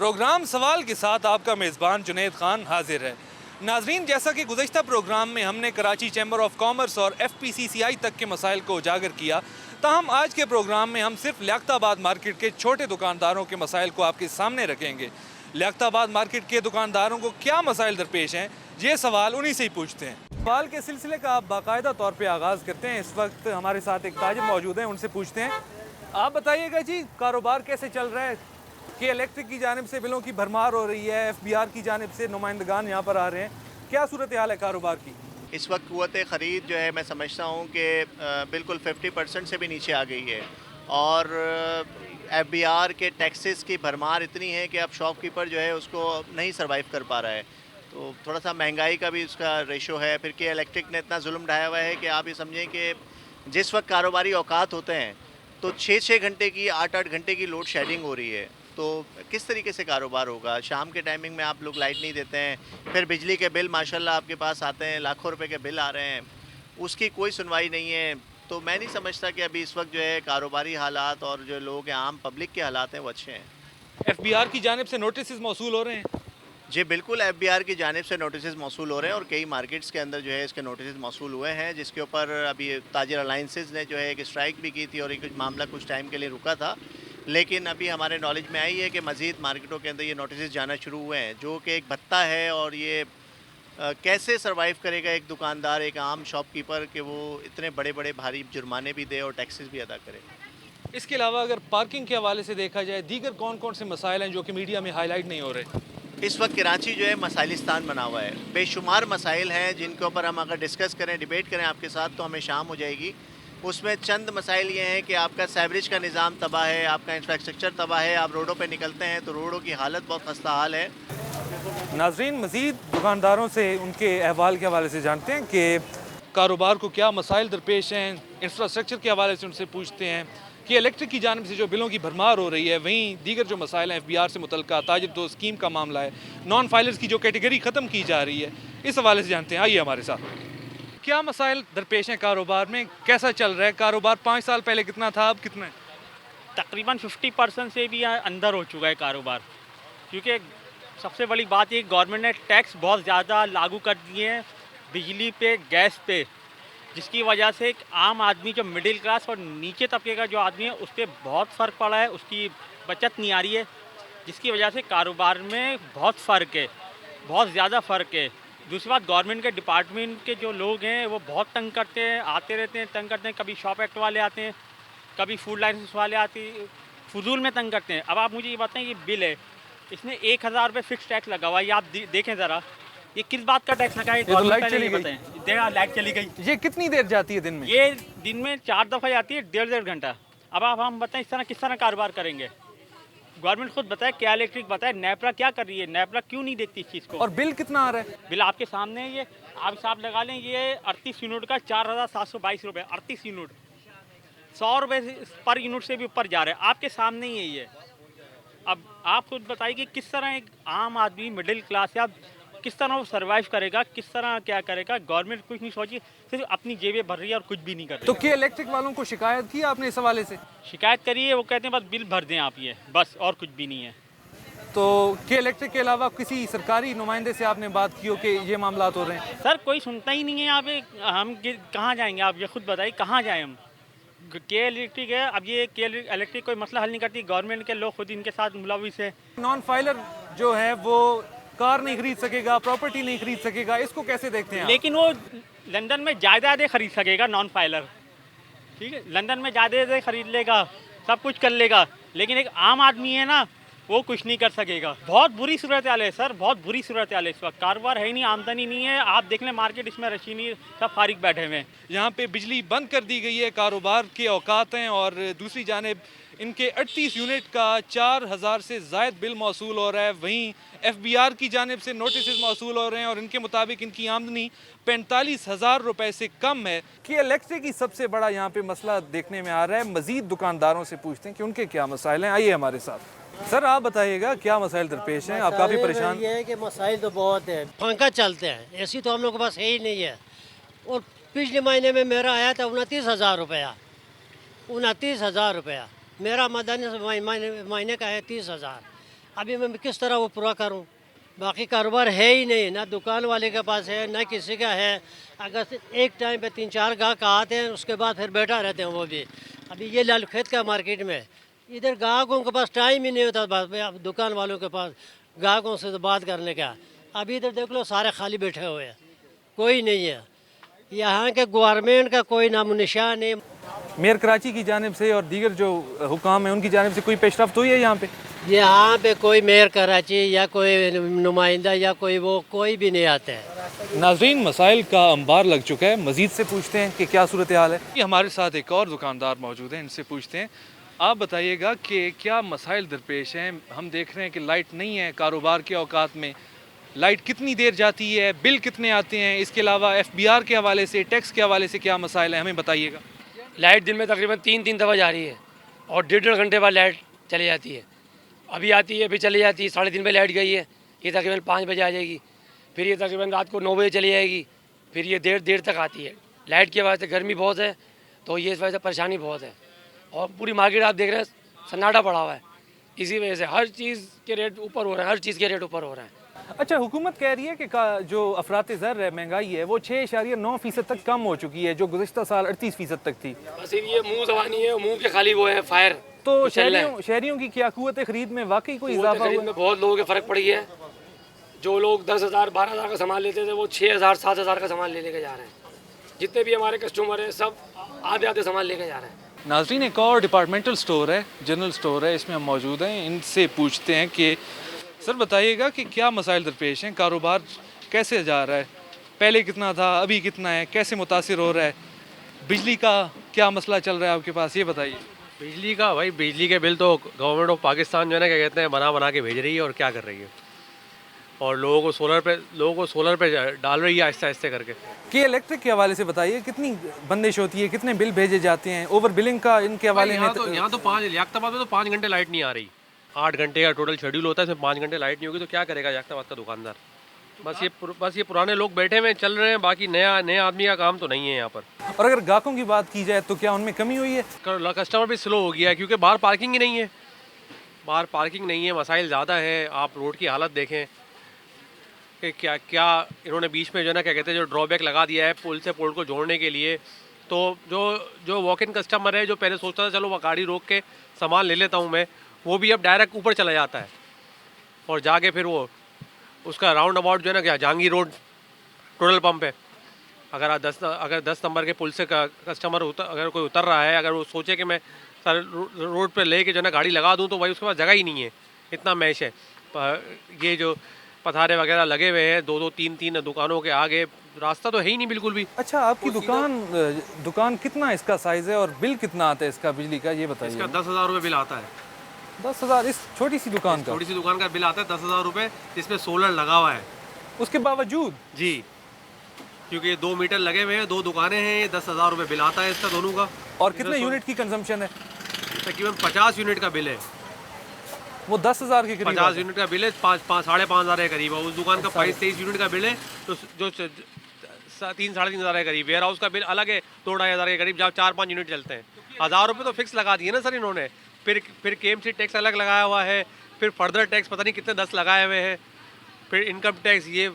Programme सवाल के साथ आपका मेज़बान जुनैद खान हाजिर है। नाजरीन, जैसा कि गुज़श्ता प्रोग्राम में हमने कराची चैम्बर ऑफ कॉमर्स और FPCCI तक के मसाइल को उजागर किया, ताहम आज के प्रोग्राम में हम सिर्फ लियाकताबाद मार्केट के छोटे दुकानदारों के मसाइल को आपके सामने रखेंगे। लियाकताबाद मार्केट के दुकानदारों को क्या मसाइल दरपेश हैं, ये सवाल उन्हीं से ही पूछते हैं। सवाल के सिलसिले का आप बाकायदा तौर पर आगाज़ करते हैं। इस वक्त हमारे साथ एक ताजिर मौजूद हैं, उनसे पूछते हैं। आप बताइएगा जी, कारोबार कैसे चल रहा है? कि इलेक्ट्रिक की जानिब से बिलों की भरमार हो रही है, FBR की जानिब से नुमाइंदगान यहाँ पर आ रहे हैं, क्या सूरत हाल है कारोबार की? इस वक्त क़ुव्वत ख़रीद जो है मैं समझता हूँ कि बिल्कुल 50% से भी नीचे आ गई है और FBR के टैक्सेस की भरमार इतनी है कि अब शॉपकीपर जो है उसको नहीं सर्वाइव कर पा रहा है। तो थोड़ा सा महंगाई का भी उसका रेशो है। फिर कि इलेक्ट्रिक ने इतना जुल्म ढाया हुआ है कि आप ये समझें कि जिस वक्त कारोबारी औकात होते हैं तो 6-6 घंटे की 8-8 घंटे की लोड शेडिंग हो रही है। तो किस तरीके से कारोबार होगा? शाम के टाइमिंग में आप लोग लाइट नहीं देते हैं, फिर बिजली के बिल माशाल्लाह आपके पास आते हैं, लाखों रुपए के बिल आ रहे हैं, उसकी कोई सुनवाई नहीं है। तो मैं नहीं समझता कि अभी इस वक्त जो है कारोबारी हालात और जो लोग हैं, आम पब्लिक के हालात हैं, वो अच्छे हैं। FBR की जानिब से नोटिस मौसूल हो रहे हैं? जी बिल्कुल, FBR की जानिब से नोटिस मौसूल हो रहे हैं और कई मार्केट्स के अंदर जो है इसके नोटिस मौसूल हुए हैं, जिसके ऊपर अभी ताजिर अलाइंसेस ने जो है एक स्ट्राइक भी की थी और एक मामला कुछ टाइम के लिए रुका था। लेकिन अभी हमारे नॉलेज में आई है कि मज़ीद मार्केटों के अंदर ये नोटिस जाना शुरू हुए हैं, जो कि एक भत्ता है। और ये कैसे सर्वाइव करेगा एक दुकानदार, एक आम शॉपकीपर, कि वो इतने बड़े बड़े भारी जुर्माने भी दे और टैक्सेस भी अदा करे। इसके अलावा अगर पार्किंग के हवाले से देखा जाए, दीगर कौन कौन से मसाइल हैं जो कि मीडिया में हाईलाइट नहीं हो रहे? इस वक्त कराची जो है मसाइलिस्तान बना हुआ है। बेशुमार मसाइल हैं जिनके ऊपर हम अगर डिस्कस करें, डिबेट करें आपके साथ तो हमें शाम हो जाएगी। उसमें चंद मसाइल ये हैं कि आपका सैवरेज का निज़ाम तबाह है, आपका इंफ्रास्ट्रक्चर तबाह है। आप रोडों पे निकलते हैं तो रोडों की हालत बहुत खस्ता हाल है। नाजरीन, मज़ीद दुकानदारों से उनके अहवाल के हवाले से जानते हैं कि कारोबार को क्या मसाइल दरपेश हैं। इंफ्रास्ट्रक्चर के हवाले से उनसे पूछते हैं कि इलेक्ट्रिक की जानिब से जो बिलों की भरमार हो रही है, वहीं दीगर जो मसाइल हैं FBR से मुतल्लिक़, ताजिर दो स्कीम का मामला है, नॉन फाइलर्स की जो कैटेगरी ख़त्म की जा रही है, इस हवाले से जानते हैं। आइए हमारे साथ। क्या मसाइल दरपेश हैं कारोबार में, कैसा चल रहा है कारोबार? 5 साल पहले कितना था, अब कितना है? तकरीबन 50% से भी अंदर हो चुका है कारोबार। क्योंकि सबसे बड़ी बात ये, गवर्नमेंट ने टैक्स बहुत ज़्यादा लागू कर दिए हैं बिजली पे, गैस पे, जिसकी वजह से एक आम आदमी, जो मिडिल क्लास और नीचे तबके का जो आदमी है, उस पर बहुत फ़र्क पड़ा है। उसकी बचत नहीं आ रही है, जिसकी वजह से कारोबार में बहुत फ़र्क है, बहुत ज़्यादा फ़र्क है। दूसरी बात, गवर्नमेंट के डिपार्टमेंट के जो लोग हैं वो बहुत तंग करते हैं, आते रहते हैं, तंग करते हैं। कभी शॉप एक्ट वाले आते हैं, कभी फूड लाइसेंस वाले आते हैं, फजूल में तंग करते हैं। अब आप मुझे ये बताएं, ये बिल है, इसमें 1000 रुपये फिक्स टैक्स लगा हुआ है। ये आप देखें ज़रा, ये किस बात का टैक्स लगा है? तो लाइट चली गई। लाइट चली गई। ये कितनी देर जाती है दिन में? ये दिन में 4 दफ़ा जाती है, 1.5 घंटा। अब आप हम बताएं, इस तरह किस तरह कारोबार करेंगे? गवर्नमेंट खुद बताए, क्या इलेक्ट्रिक बताए, नेपरा क्या कर रही है? नेपरा क्यों नहीं देखती इस चीज़ को? और बिल कितना आ रहा है? बिल आपके सामने है, ये आप हिसाब लगा लें। ये 38 यूनिट का 4722 रुपये, 38 यूनिट, 100 रुपये पर यूनिट से भी ऊपर जा रहा है। आपके सामने ही है ये। अब आप खुद बताइए कि किस तरह एक आम आदमी, मिडिल क्लास, या किस तरह वो सर्वाइव करेगा, किस तरह क्या करेगा? गवर्नमेंट कुछ नहीं सोची, सिर्फ अपनी जेबें भर रही है और कुछ भी नहीं कर रही। तो क्या इलेक्ट्रिक वालों को शिकायत की आपने इस हवाले से? शिकायत करी है, वो कहते हैं बस बिल भर दें आप, ये बस, और कुछ भी नहीं है। तो क्या इलेक्ट्रिक के अलावा किसी सरकारी नुमाइंदे से आपने बात की हो कि ये मामला हो रहे हैं? सर कोई सुनता ही नहीं है यहाँ पे। हम कहाँ जाएंगे? आप ये खुद बताइए, कहाँ जाएँ हम? के इलेक्ट्रिक है, अब ये के इलेक्ट्रिक कोई मसला हल नहीं करती। गवर्नमेंट के लोग खुद इनके साथ मुलविस है। नॉन फाइलर जो है वो कार नहीं खरीद सकेगा, प्रॉपर्टी नहीं खरीद सकेगा, इसको कैसे देखते हैं? लेकिन वो लंदन में जायदादें खरीद सकेगा, नॉन फाइलर। ठीक है, लंदन में जायदादें खरीद लेगा, सब कुछ कर लेगा, लेकिन एक आम आदमी है ना, वो कुछ नहीं कर सकेगा। बहुत बुरी सूरत हाल है सर, बहुत बुरी सूरत हाल है इस वक्त। कारोबार है ही नहीं, आमदनी नहीं है। आप देख लें मार्केट, इसमें रशी नहीं, सब फारिग बैठे हुए हैं। यहाँ पे बिजली बंद कर दी गई है, कारोबार के औकात हैं, और दूसरी जानिब इनके 38 यूनिट का 4000 से ज़ायद बिल मौसूल हो रहा है। वहीं FBR की जानिब से नोटिस मौसूल हो रहे हैं और इनके मुताबिक इनकी आमदनी 45,000 रुपये से कम है। कि इलेक्ट्रिक की सबसे बड़ा यहाँ पे मसला देखने में आ रहा है। मज़ीद दुकानदारों से पूछते हैं कि उनके क्या मसाइल हैं। आइए हमारे साथ। सर आप बताइएगा, क्या मसाइल दरपेश हैं? आप काफ़ी परेशान? ये है कि मसाइल तो बहुत है। पंखा चलते हैं, AC तो हम लोग के पास है ही नहीं है। और पिछले महीने में मेरा आया था 29,000 रुपया, 29,000 रुपया। मेरा महीने का है 30,000। अभी मैं किस तरह वो पूरा करूं? बाकी कारोबार है ही नहीं, ना दुकान वाले के पास है ना किसी का है। अगर एक टाइम पे 3-4 गाहक आते हैं उसके बाद फिर बैठा रहते हैं वो भी। अभी ये लाल खेत का मार्केट में इधर ग्राहकों के पास टाइम ही नहीं होता, अब दुकान वालों के पास ग्राहकों से तो बात करने का। अभी इधर देख लो सारे खाली बैठे हुए हैं, कोई नहीं है। यहाँ के गवर्नमेंट का कोई नामो निशान नहीं। मेयर कराची की जानिब से और दीगर जो हुकाम हैं उनकी जानिब से कोई पेशरफ्त हुई है यहाँ पे? यहाँ पे कोई मेयर कराची या कोई नुमाइंदा या कोई भी नहीं आता है। नाजरीन, मसाइल का अंबार लग चुका है। मजीद से पूछते हैं कि क्या सूरत हाल है। हमारे साथ एक और दुकानदार मौजूद हैं, इनसे पूछते हैं। आप बताइएगा कि क्या मसाइल दरपेश हैं? हम देख रहे हैं कि लाइट नहीं है कारोबार के औकात में। लाइट कितनी देर जाती है, बिल कितने आते हैं, इसके अलावा FBR के हवाले से, टैक्स के हवाले से क्या मसाइल हैं, हमें बताइएगा। लाइट दिन में तकरीबन 3 दफ़ा जा रही है और 1.5 घंटे बाद लाइट चली जाती है। अभी आती है, अभी चली जाती है। 3:30 पे लाइट गई है, ये तकरीबन 5 बजे आ जाएगी। फिर ये तकरीबन रात को 9 बजे चली जाएगी। फिर ये देर तक आती है। लाइट की वजह से गर्मी बहुत है, तो ये इस वजह से परेशानी बहुत है। और पूरी मार्केट आप देख रहे हैं सन्नाटा पड़ा हुआ है। इसी वजह से हर चीज़ के रेट ऊपर हो रहे हैं, हर चीज़ के रेट ऊपर हो रहे हैं। अच्छा, हुकूमत कह रही है कि जो अफरात ज़र है, महंगाई है, वो 6.9% तक कम हो चुकी है, जो गुज़श्ता साल 38% तक थी। बस ये मुँह ज़बानी है, मुँह के खाली वो है फायर। तो शहरियों की क्या क़ुव्वत ख़रीद में वाकई कोई इजाफा हुआ है? बहुत लोगों के फ़र्क पड़ी है। जो लोग 10,000 12,000 का सामान लेते थे वो 6,000 7,000 का सामान लेके जा रहे हैं। जितने भी हमारे कस्टमर हैं सब आधे सामान लेके जा रहे हैं। नाज़रीन, एक और डिपार्टमेंटल स्टोर है, जनरल स्टोर है, इसमें हम मौजूद हैं। इनसे पूछते हैं कि सर बताइएगा कि क्या मसाइल दरपेश हैं, कारोबार कैसे जा रहा है, पहले कितना था, अभी कितना है, कैसे मुतासिर हो रहा है, बिजली का क्या मसला चल रहा है आपके पास, ये बताइए। बिजली का भाई, बिजली के बिल तो गवर्नमेंट ऑफ पाकिस्तान जो है ना, क्या कहते हैं, बना के भेज रही है और क्या कर रही है, और लोगों को सोलर पे डाल रही है आहिस्ते आहिस्ते करके। कि इलेक्ट्रिक के हवाले से बताइए, कितनी बंदिश होती है, कितने बिल भेजे जाते हैं, ओवर बिलिंग का इनके हवाले में? यहाँ तो 5 लियाकताबाद में तो 5 घंटे लाइट नहीं आ रही। 8 घंटे का टोटल शेड्यूल होता है, इसमें 5 घंटे लाइट नहीं होगी तो क्या करेगा लियाकताबाद का दुकानदार? बस ये पुराने लोग बैठे हुए चल रहे हैं, बाकी नए आदमी का काम तो नहीं है यहाँ पर। और अगर ग्राहकों की बात की जाए तो क्या उनमें कमी हुई है? कस्टमर भी स्लो हो गया है क्योंकि बाहर पार्किंग ही नहीं है। मसाइल ज़्यादा है। आप रोड की हालत देखें कि क्या इन्होंने बीच में जो है ना, क्या कहते हैं, जो ड्रॉबैक लगा दिया है पुल से पोल को जोड़ने के लिए। तो जो वॉक इन कस्टमर है, जो पहले सोचता था चलो वो गाड़ी रोक के सामान ले लेता हूँ मैं, वो भी अब डायरेक्ट ऊपर चला जाता है और जाके फिर वो उसका राउंड अबाउट जो है ना, क्या जहांगीर रोड टोटल पंप है। अगर 10 नंबर के पुल से कस्टमर अगर कोई उतर रहा है, अगर वो सोचे कि मैं सर रोड पे लेके जो है ना गाड़ी लगा दूँ, तो भाई उसके पास जगह ही नहीं है, इतना मैश है। ये जो पथारे वगैरह लगे हुए हैं 2-2 3-3 दुकानों के आगे, रास्ता तो है ही नहीं बिल्कुल भी। अच्छा, आपकी दुकान कितना इसका साइज़ है और बिल कितना आता है इसका बिजली का, ये बताइए। इसका 10,000 रुपये बिल आता है। 10,000 इस छोटी सी दुकान का बिल आता है 10,000 रुपये, जिसमें सोलर लगा हुआ है। उसके बावजूद? जी, क्योंकि 2 मीटर लगे हुए हैं, 2 दुकानें हैं, ये 10,000 रुपये बिल आता है इसका दोनों का। और कितने यूनिट की कंजम्पशन है? तकरीबन 50 यूनिट का बिल है। वो 10,000 के करीब 50 यूनिट का बिल है, 5,500 के करीब है। उस दुकान का 23 यूनिट का बिल है, तो जो 3-3.5 हज़ार के करीब। वेयर हाउस का बिल अलग है 2-2.5 हज़ार के करीब, जहाँ 4-5 यूनिट चलते हैं। 1,000 रुपये तो फिक्स लगा दिए ना सर इन्होंने। फिर KMC टैक्स अलग लगाया हुआ है, फिर फर्दर टैक्स पता नहीं कितने 10 लगाए हुए हैं, फिर इनकम टैक्स, ये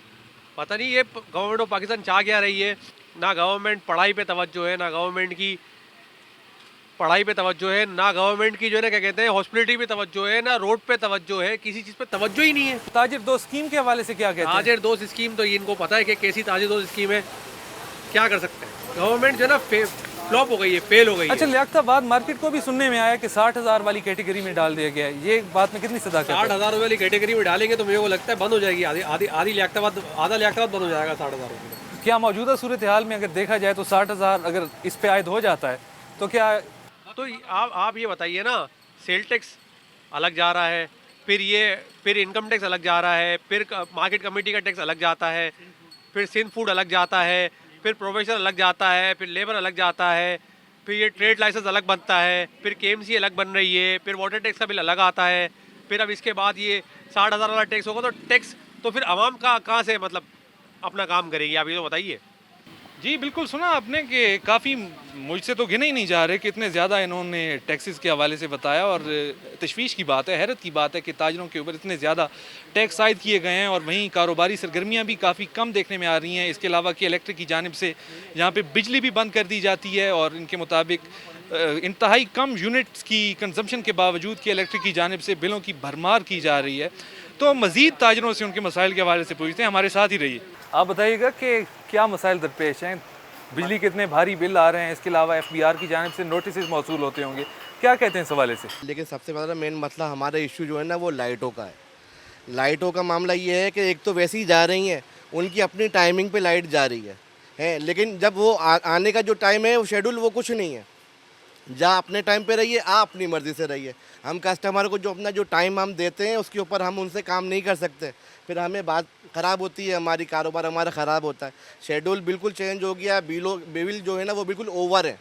पता नहीं ये गवर्नमेंट ऑफ पाकिस्तान चाह क्या रही है। ना गवर्नमेंट पढ़ाई पे तवज्जो है, ना गवर्नमेंट की पढ़ाई पे तवज्जो है, ना गवर्नमेंट की जो है ना, क्या कहते हैं, हॉस्पिटलिटी पे तवज्जो है, ना रोड पे तवज्जो है, किसी चीज़ पे तवज्जो ही नहीं है। ताजिर दोस्त स्कीम के हवाले से क्या कहते हैं? ताजिर दोस्त स्कीम तो इनको पता है कि कैसी ताजिर दोस्त स्कीम है, क्या कर सकते हैं। गवर्नमेंट जो है ना फ्लॉप हो गई है, फेल हो गई है। अच्छा, लियाकताबाद मार्केट को भी सुनने में आया कि 60,000 वाली कैटेगरी में डाल दिया गया है, ये बात में कितनी सदाकत है? 60,000 वाली कैटेगरी में डालेंगे तो मेरे को लगता है बंद हो जाएगी, आधी लियाकताबाद, आधा लियाकताबाद बंद हो जाएगा 60,000 रुपये। क्या मौजूदा सूरत हाल में अगर देखा जाए तो 60,000 अगर इस पे आयद हो जाता है तो क्या? तो आप ये बताइए ना, सेल टैक्स अलग जा रहा है, फिर इनकम टैक्स अलग जा रहा है, फिर मार्केट कमेटी का टैक्स अलग जाता है, फिर सिंध फूड अलग जाता है, फिर प्रोफेशनल अलग जाता है, फिर लेबर अलग जाता है, फिर ये ट्रेड लाइसेंस अलग बनता है, फिर KMC अलग बन रही है, फिर वाटर टैक्स का बिल अलग आता है, फिर अब इसके बाद ये 60,000 वाला टैक्स होगा, तो टैक्स तो फिर आवाम का कहाँ से मतलब अपना काम करेगी, आप ये तो बताइए। जी बिल्कुल, सुना आपने कि काफ़ी, मुझसे तो गिने ही नहीं जा रहे कि इतने ज़्यादा इन्होंने टैक्सेस के हवाले से बताया, और तशवीश की बात है, हैरत की बात है कि ताजरों के ऊपर इतने ज़्यादा टैक्स आयद किए गए हैं, और वहीं कारोबारी सरगर्मियाँ भी काफ़ी कम देखने में आ रही हैं। इसके अलावा कि इलेक्ट्रिक की जानिब से यहाँ पे बिजली भी बंद कर दी जाती है, और इनके मुताबिक इंतहाई कम यूनिट्स की कंजम्पशन के बावजूद कि इलेक्ट्रिक की जानिब से बिलों की भरमार की जा रही है। तो मज़ीद ताजरों से उनके मसाइल के हवाले से पूछते हैं, हमारे साथ ही रहिए। आप बताइएगा कि क्या मसाइल दरपेश हैं, बिजली के इतने भारी बिल आ रहे हैं, इसके अलावा FBR की जानिब से नोटिस मौसूल होते होंगे, क्या कहते हैं इस हवाले से? लेकिन सबसे बड़ा मेन मसला हमारा इशू जो है ना वो लाइटों का है। लाइटों का मामला ये है कि एक तो वैसे ही जा रही हैं, उनकी अपनी टाइमिंग पे लाइट जा रही है लेकिन जब वो आने का जो टाइम है वो शेड्यूल वो कुछ नहीं है। जा अपने टाइम पे रहिए, आ अपनी मर्ज़ी से रहिए। हम कस्टमर को जो अपना जो टाइम हम देते हैं उसके ऊपर हम उनसे काम नहीं कर सकते, फिर हमें बात ख़राब होती है, हमारी कारोबार हमारा ख़राब होता है। शेड्यूल बिल्कुल चेंज हो गया, बिल जो है ना वो बिल्कुल ओवर है।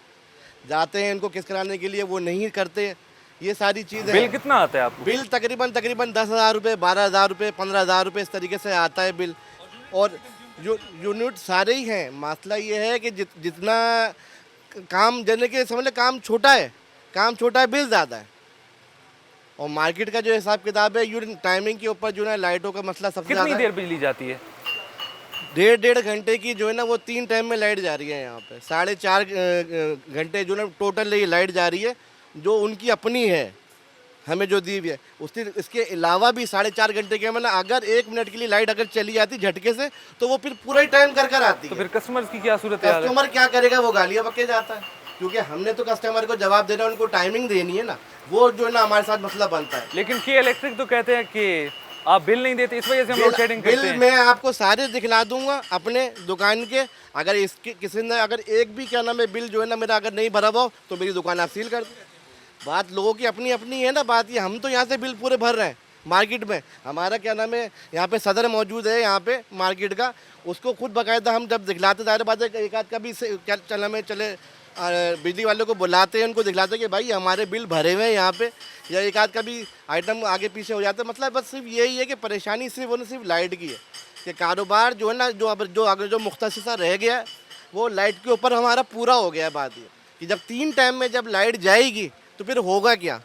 जाते हैं इनको किस कराने के लिए, वो नहीं करते। ये सारी चीज़ें। बिल कितना आता है आपको? बिल तकरीबन 10,000 रुपये, 12,000 रुपये, 15,000 रुपये इस तरीके से आता है बिल। और जो यूनिट सारे ही हैं, मसला ये है कि जितना काम जैसे कि समझ लें काम छोटा है बिल ज़्यादा है। और मार्केट का जो हिसाब किताब है यूनिट टाइमिंग के ऊपर जो है लाइटों का मसला सबसे ज़्यादा। कितनी देर बिजली जाती है? 1.5 घंटे की जो है ना वो 3 टाइम में लाइट जा रही है यहाँ पे। 4.5 घंटे जो ना टोटल ये लाइट जा रही है, जो उनकी अपनी है हमें जो दी हुई है। इसके अलावा भी 4.5 घंटे के मतलब अगर 1 मिनट के लिए लाइट अगर चली जाती झटके से तो वो फिर पूरा ही टाइम कर आती तो है। फिर कस्टमर्स की क्या सूरत है? कस्टमर क्या करेगा, वो गालियाँ बके जाता है, क्योंकि हमने तो कस्टमर को जवाब देना है, उनको टाइमिंग देनी है ना, वो जो है ना हमारे साथ मसला बनता है। लेकिन के इलेक्ट्रिक तो कहते हैं कि आप बिल नहीं देते, इस वजह से हम लोड शेडिंग करते बिल हैं। मैं आपको सारे दिखला दूंगा अपने दुकान के। अगर इसके किसी ने अगर एक भी क्या नाम है बिल जो है ना मेरा अगर नहीं भरा हुआ हो तो मेरी दुकान आप सील कर दो। बात लोगों की अपनी अपनी है ना बात। ये हम तो यहाँ से बिल पूरे भर रहे हैं मार्केट में। हमारा क्या नाम है यहाँ पे सदर मौजूद है यहाँ पे मार्केट का, उसको खुद बाकायदा हम जब दिखलाते, ज़ाहिर बात है एक आध का भी क्या चला में चले बिजली वालों को बुलाते हैं, उनको दिखलाते हैं कि भाई हमारे बिल भरे हुए हैं यहाँ पे, या एक आध का भी आइटम आगे पीछे हो जाता है। मतलब बस सिर्फ यही है कि परेशानी सिर्फ और सिर्फ लाइट की है कि कारोबार जो है ना जो मुख्तसर रह गया है वो लाइट के ऊपर हमारा पूरा हो गया है। बात ये कि जब 3 टाइम में जब लाइट जाएगी तो फिर होगा क्या।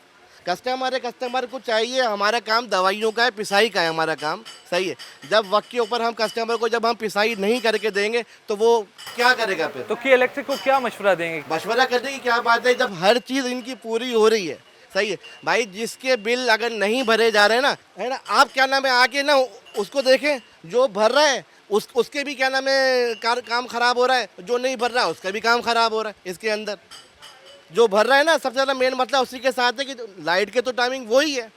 कस्टमर को चाहिए, हमारा काम दवाइयों का है, पिसाई का है हमारा काम, सही है। जब वक्त के ऊपर हम कस्टमर को जब हम पिसाई नहीं करके देंगे तो वो क्या करेगा फिर। तो के इलेक्ट्रिक को क्या मशवरा देंगे? मशवरा करने की क्या बात है, जब हर चीज़ इनकी पूरी हो रही है, सही है भाई। जिसके बिल अगर नहीं भरे जा रहे हैं ना, है ना, आप क्या नाम है आके ना उसको देखें, जो भर रहा है उसके भी क्या नाम है काम ख़राब हो रहा है, जो नहीं भर रहा है उसका भी काम ख़राब हो रहा है। इसके अंदर जो भर रहा है ना सबसे ज़्यादा मेन मतलब उसी के साथ है कि लाइट के तो टाइमिंग वही है,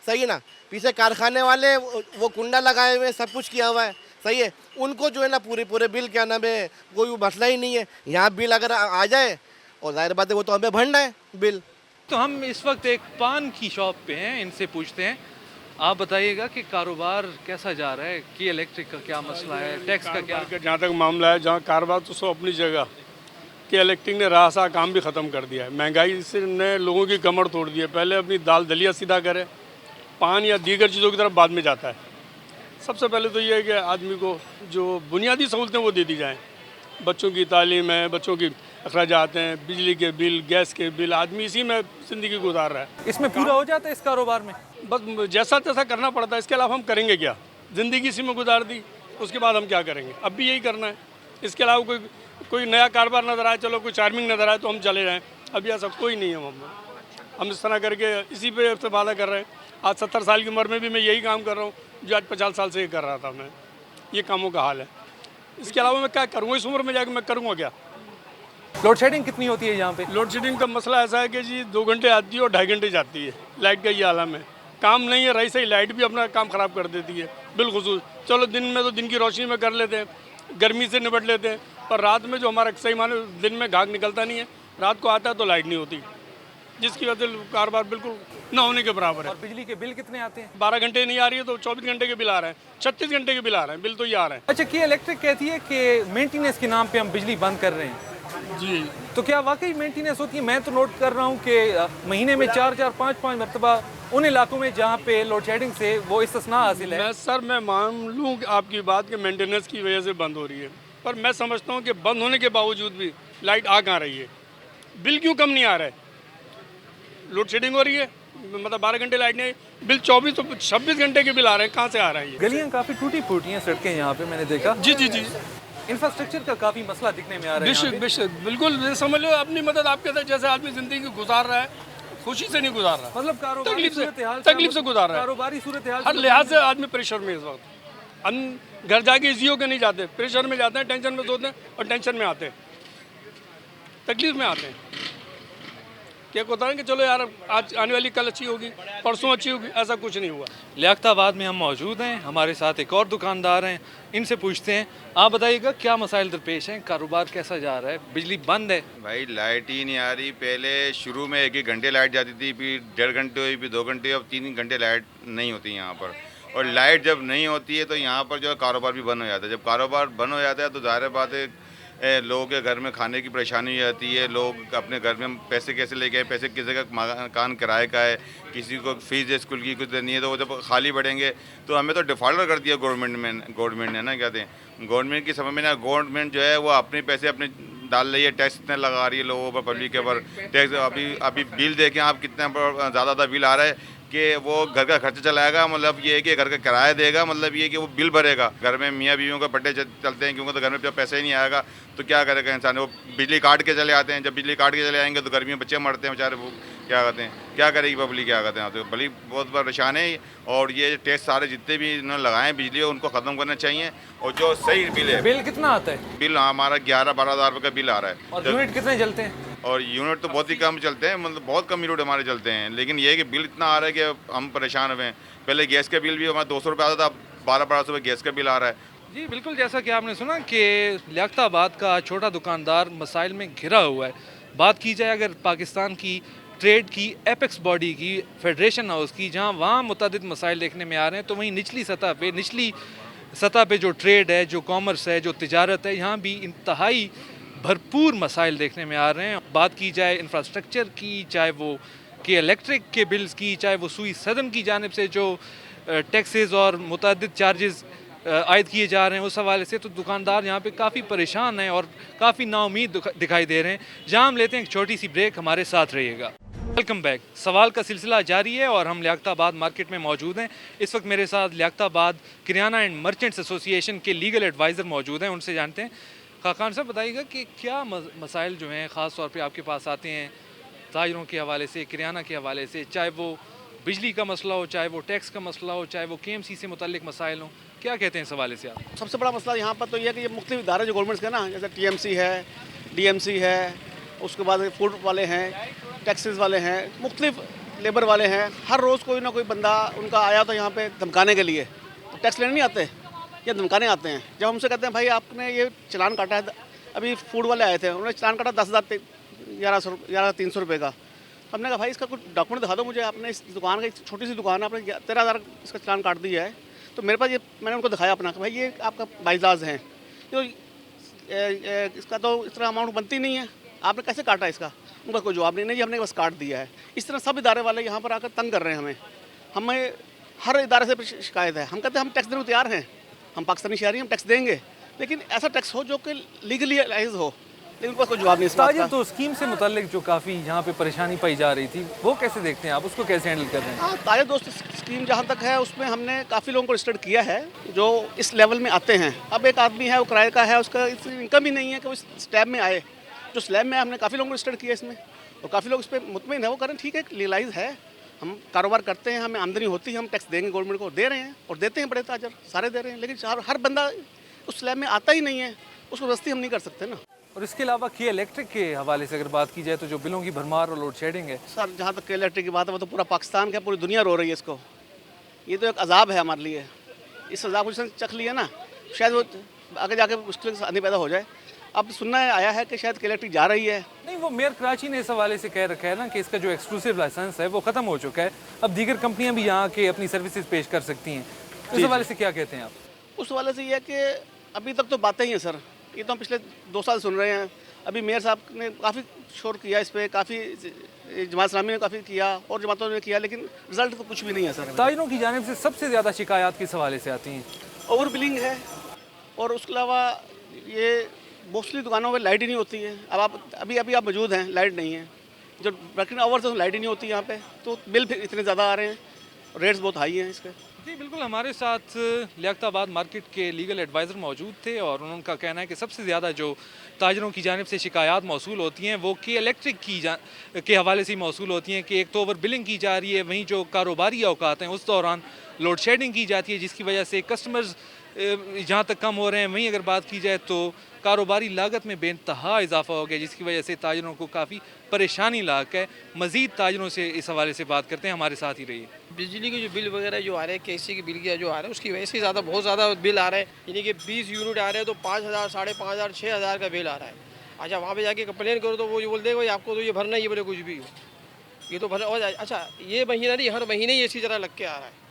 सही है ना। पीछे कारखाने वाले वो कुंडा लगाए हुए सब कुछ किया हुआ है, सही है। उनको जो है ना पूरे बिल क्या नाम है कोई मसला ही नहीं है। यहाँ बिल अगर आ जाए और जाहिर बात है वो तो हमें भरना है बिल। तो हम इस वक्त एक पान की शॉप पे हैं, इनसे पूछते हैं, आप बताइएगा कि कारोबार कैसा जा रहा है, कि इलेक्ट्रिक का क्या मसला है, टैक्स का क्या? जहाँ तक मामला है, जहाँ कारोबार तो सब अपनी जगह, कि इलेक्ट्रिक ने रासा काम भी ख़त्म कर दिया है। महंगाई से ने लोगों की कमर तोड़ दी है। पहले अपनी दाल दलिया सीधा करे, पान या दीगर चीज़ों की तरफ बाद में जाता है। सबसे पहले तो ये है कि आदमी को जो बुनियादी सहूलतें वो दे दी जाएँ। बच्चों की तालीम है, बच्चों की अखराजात हैं, बिजली के बिल, गैस के बिल, आदमी इसी में ज़िंदगी गुजार रहा है। इसमें पूरा हो जाता है इस कारोबार में? बस जैसा तैसा करना पड़ता है, इसके अलावा हम करेंगे क्या। ज़िंदगी इसी में गुजार दी, उसके बाद हम क्या करेंगे, अब भी यही करना है। इसके अलावा कोई नया कारोबार नज़र आए, चलो कोई चार्मिंग नज़र आए तो हम चले जाएँ, अभी ऐसा कोई नहीं है। हम इस तरह करके इसी पे इस्तेफादा कर रहे हैं। आज 70 साल की उम्र में भी मैं यही काम कर रहा हूँ जो आज 50 साल से ये कर रहा था मैं। ये कामों का हाल है। इसके अलावा मैं क्या करूँगा, इस उम्र में जाकर मैं करूँगा क्या। लोड शेडिंग कितनी होती है यहाँ पे? लोड शेडिंग का मसला ऐसा है कि जी 2 घंटे आती है और 2.5 घंटे जाती है। लाइट का ये आलम है, काम नहीं है, रही सही लाइट भी अपना काम ख़राब कर देती है बिलखुसूस। चलो दिन में तो दिन की रोशनी में कर लेते हैं, गर्मी से निपट लेते हैं, पर रात में जो हमारा सही माने दिन में घाग निकलता नहीं है, रात को आता है तो लाइट नहीं होती, जिसकी वजह से कारोबार बिल्कुल ना होने के बराबर है। और बिजली के बिल कितने आते हैं? 12 घंटे नहीं आ रही है तो 24 घंटे के बिल आ रहे हैं, 36 घंटे के बिल आ रहे हैं, बिल तो ये आ रहे हैं। अच्छा, कि इलेक्ट्रिक कहती है कि मेंटेनेंस के नाम पे हम बिजली बंद कर रहे हैं जी, तो क्या वाकई मेंटेनेंस होती है? मैं तो नोट कर रहा हूँ कि महीने में 4-4, 5-5 मरतबा उन इलाकों में जहाँ पे लोड शेडिंग से वो इस्तिस्ना हासिल है। मैं मान लूँ कि आपकी बात कि मेंटेनेंस की वजह से बंद हो रही है, पर मैं समझता हूँ कि बंद होने के बावजूद भी लाइट आ कहाँ रही है, बिल क्यों कम नहीं आ रहा है? लोड शेडिंग हो रही है, मतलब 12 घंटे लाइट नहीं, बिल 26 घंटे के बिल आ रहे हैं, कहाँ से आ रहा है ये? गलियां काफ़ी टूटी फूटी हैं, सड़कें यहाँ पे मैंने देखा। जी जी जी, इंफ्रास्ट्रक्चर का काफ़ी मसला दिखने में आ रहा है यहाँ बेशक पे। बेशक, बिल्कुल ये समझ लो अपनी मदद आपके साथ, जैसे आदमी ज़िंदगी गुजार रहा है, खुशी से नहीं गुजार रहा, मतलब कारोबारी तकलीफ से सूरत-ए-हाल तकलीफ से गुजार रहा है, कारोबारी सूरत हाल हर लिहाज से आदमी प्रेशर में इस वक्त। हम घर जाके इसी होकर नहीं जाते, प्रेशर में जाते हैं, टेंशन में सोते हैं और टेंशन में आते हैं, तकलीफ में आते हैं। क्या होता है कि चलो यार आज आने वाली कल अच्छी होगी, परसों अच्छी होगी, ऐसा कुछ नहीं हुआ। लियाकताबाद में हम मौजूद हैं, हमारे साथ एक और दुकानदार हैं, इनसे पूछते हैं, आप बताइएगा क्या मसाइल दरपेश हैं, कारोबार कैसा जा रहा है? बिजली बंद है? भाई लाइट ही नहीं आ रही। पहले शुरू में 1-1 घंटे लाइट जाती थी, फिर 1.5 घंटे हुई, फिर 2 घंटे, अब 3 घंटे लाइट नहीं होती यहाँ पर। और लाइट जब नहीं होती है तो यहाँ पर जो है कारोबार भी बंद हो जाता है। जब कारोबार बंद हो जाता है तो ज़ाहिर बात है लोगों के घर में खाने की परेशानी हो जाती है। लोग अपने घर में पैसे कैसे लेके आए, पैसे किसी का मकान किराए का है, किसी को फीस है स्कूल की कुछ नहीं है, तो वो जब खाली बढ़ेंगे तो हमें तो डिफ़ॉल्टर कर दिया गवर्नमेंट ने ना, कहते हैं गवर्नमेंट की समझ में ना। गवर्नमेंट जो है वो अपने पैसे अपने डाल रही है, टैक्स इतने लगा रही है लोगों पर, पब्लिक के ऊपर टैक्स। अभी बिल देखें आप, कितना ज़्यादा बिल आ रहा है कि वो घर का खर्चा चलाएगा, मतलब ये है कि घर का किराया देगा, मतलब ये है कि वो बिल भरेगा। घर में मियाँ बीवियों का बर्थडे चलते हैं, क्योंकि तो घर में जब पैसा ही नहीं आएगा तो क्या करेगा इंसान? वो बिजली काट के चले आते हैं, जब बिजली काट के चले आएंगे तो गर्मी में बच्चे मरते हैं बेचारे, वो क्या कहते हैं, क्या करेगी पब्लिक, क्या कहते हैं, तो पब्लिक बहुत परेशान है। और ये टैक्स सारे जितने भी इन्होंने लगाए हैं बिजली उनको ख़त्म करना चाहिए, और जो सही बिल है। बिल कितना आता है? बिल हमारा 11-12 हज़ार रुपये का बिल आ रहा है। और यूनिट कितने चलते हैं? और यूनिट तो बहुत ही कम चलते हैं, मतलब बहुत कम यूनिट हमारे चलते हैं, लेकिन ये है कि बिल इतना आ रहा है कि हम परेशान हुए हैं। पहले गैस का बिल भी हमारा 200 रुपये आता था, अब 1200 रुपये गैस का बिल आ रहा है। जी बिल्कुल, जैसा कि आपने सुना कि लियाकताबाद का छोटा दुकानदार मसाइल में घिरा हुआ है। बात की जाए अगर पाकिस्तान की ट्रेड की एपेक्स बॉडी की, फेडरेशन हाउस की, जहाँ वहाँ मुतअद्दिद मसाइल देखने में आ रहे हैं, तो वहीं निचली सतह पे जो ट्रेड है, जो कॉमर्स है, जो तिजारत है, यहाँ भी इंतहाई भरपूर मसाइल देखने में आ रहे हैं। बात की जाए इंफ्रास्ट्रक्चर की, चाहे वो कि इलेक्ट्रिक के बिल्स की, चाहे वो सुई सदन की जानिब से जो टैक्सेस और मुतअद्दिद चार्जेस आयद किए जा रहे हैं, उस हवाले से तो दुकानदार यहाँ पे काफ़ी परेशान हैं और काफ़ी नाउमीद दिखाई दे रहे हैं। जहाँ हम लेते हैं एक छोटी सी ब्रेक, हमारे साथ रहिएगा। Welcome back. सवाल का सिलसिला जारी है और हम लियाकताबाद मार्केट में मौजूद हैं। इस वक्त मेरे साथ लियाकताबाद किराना एंड मर्चेंट्स एसोसिएशन के लीगल एडवाइज़र मौजूद हैं, उनसे जानते हैं। खाकान साहब बताइएगा कि क्या मसाइल जो हैं ख़ास तौर पे आपके पास आते हैं ताजरों के हवाले से, किराना के हवाले से, चाहे वो बिजली का मसला हो, चाहे वो टैक्स का मसला हो, चाहे वो KMC से मुतल्लिक मसाइल हों, क्या कहते हैं इस हवाले से आप? सबसे बड़ा मसला यहाँ पर तो ये है कि ये मुख्तलिफ इदारे जो गवर्नमेंट्स के ना, जैसे TMC है, DMC है, उसके बाद फूड वाले हैं, टैक्सेस वाले हैं, मुख्तलिफ लेबर वाले हैं। हर रोज़ कोई ना कोई बंदा उनका आया तो यहाँ पे धमकाने के लिए, तो टैक्स लेने नहीं आते या धमकाने आते हैं। जब हमसे कहते हैं भाई आपने ये चलान काटा है, अभी फूड वाले आए थे, उन्होंने चलान काटा 11,300 रुपये का। हमने कहा भाई इसका कुछ डॉक्यूमेंट दिखा दो मुझे, आपने इस दुकान का, छोटी सी दुकान है, आपने 13,000 इसका चलान काट दिया है। तो मेरे पास ये, मैंने उनको दिखाया अपना, भाई ये आपका बाइजाज है, तो इसका तो इस तरह अमाउंट बनती नहीं है, आपने कैसे काटा इसका? उनका कोई जवाब नहीं, हमने बस काट दिया है। इस तरह सब इदारे वाले यहाँ पर आकर तंग कर रहे हैं हमें हर इदारे से शिकायत है। हम कहते हैं हम टैक्स देने को तैयार हैं, हम पाकिस्तानी शहरी, हम टैक्स देंगे, लेकिन ऐसा टैक्स हो जो कि लीगली लाइज हो, लेकिन कोई जवाब नहीं। ताजिर तो स्कीम से मुतल्लिक जो काफ़ी यहाँ पे परेशानी पाई जा रही थी, वो कैसे देखते हैं आप, उसको कैसे हैंडल कर रहे हैं? हाँ, ताजिर दोस्त स्कीम जहाँ तक है उसमें हमने काफ़ी लोगों को रजिस्टर्ड किया है जो इस लेवल में आते हैं। अब एक आदमी है वो किराए का है, उसका इनकम ही नहीं है कि वो इस स्लैब में आए। जो स्लैब में हमने काफ़ी लोगों को रजिस्टर्ड किया इसमें, और काफ़ी लोग इस पर मुतमिन है, वो करें ठीक है, लीगलाइज है, हम कारोबार करते हैं, हमें आमदनी होती है, हम टैक्स देंगे गवर्नमेंट को, दे रहे हैं और देते हैं, बड़े ताजर सारे दे रहे हैं, लेकिन हर बंदा उस स्लैब में आता ही नहीं है, उसको रस्ती हम नहीं कर सकते ना। और इसके अलावा की इलेक्ट्रिक के हवाले से अगर बात की जाए तो जो बिलों की भरमार और लोड शेडिंग है सर, जहाँ तक इलेक्ट्रिक की बात है वो तो पूरा पाकिस्तान का, पूरी दुनिया रो रही है इसको। ये तो एक अजाब है हमारे लिए, इस अजाब को जिसने चख लिया ना, शायद वो आगे जाके मुश्किल आने पैदा हो जाए। अब सुनना आया है कि शायद इलेक्ट्रिक जा रही है। नहीं, वो मेयर कराची ने इस हवाले से कह रखा है ना कि इसका जो एक्सक्लूसिव लाइसेंस है वो ख़त्म हो चुका है, अब दीगर कंपनियां भी यहाँ के अपनी सर्विसेज पेश कर सकती हैं। इस हवाले से क्या कहते हैं आप? उस हवाले से ये है कि अभी तक तो बातें ही हैं सर, ये तो हम पिछले 2 साल सुन रहे हैं। अभी मेयर साहब ने काफ़ी शोर किया इस पर, काफ़ी जमात इस्लामी ने काफ़ी किया और जमातों ने किया, लेकिन रिजल्ट तो कुछ भी नहीं है सर। ताजिरों की जानिब से सबसे ज़्यादा शिकायत किस हवाले से आती हैं? ओवर बिलिंग है, और उसके अलावा ये मोस्टली दुकानों में लाइट ही नहीं होती है। अब आप अभी अभी आप मौजूद हैं, लाइट नहीं है, जो वर्किंग आवर्स है लाइट ही नहीं होती यहाँ पे, तो बिल फिर इतने ज़्यादा आ रहे हैं, रेट्स बहुत हाई हैं इसके। जी बिल्कुल, हमारे साथ लियाकताबाद मार्केट के लीगल एडवाइज़र मौजूद थे और उनका कहना है कि सबसे ज़्यादा जो ताजरों की जानिब से शिकायत मौसूल होती हैं वो कि इलेक्ट्रिक के हवाले से मौसूल होती हैं कि एक तो ओवर बिलिंग की जा रही है, वहीं जो कारोबारी औकात हैं उस दौरान लोड शेडिंग की जाती है, जिसकी वजह से कस्टमर्स जहाँ तक कम हो रहे हैं। वहीं अगर बात की जाए तो कारोबारी लागत में बेइंतहा इजाफा हो गया, जिसकी वजह से ताजरों को काफ़ी परेशानी लाक है। मज़ीद ताजरों से इस हवाले से बात करते हैं, हमारे साथ ही रहिए। बिजली के जो बिल वगैरह जो आ रहे हैं, केसी के बिल के जो आ रहे हैं, उसकी वजह से ज़्यादा बहुत ज़्यादा बिल आ रहा है। यानी कि 20 यूनिट आ रहे हैं तो 5,000, 5,500, 6,000 का बिल आ रहा है। अच्छा, वहाँ पे जाके कंप्लेन करो तो वो ये बोल देगा भाई आपको तो ये भरना ही है, बोले कुछ भी हो ये तो भरना। और अच्छा, ये महीना नहीं, हर महीने ही इसी तरह लग के आ रहा है,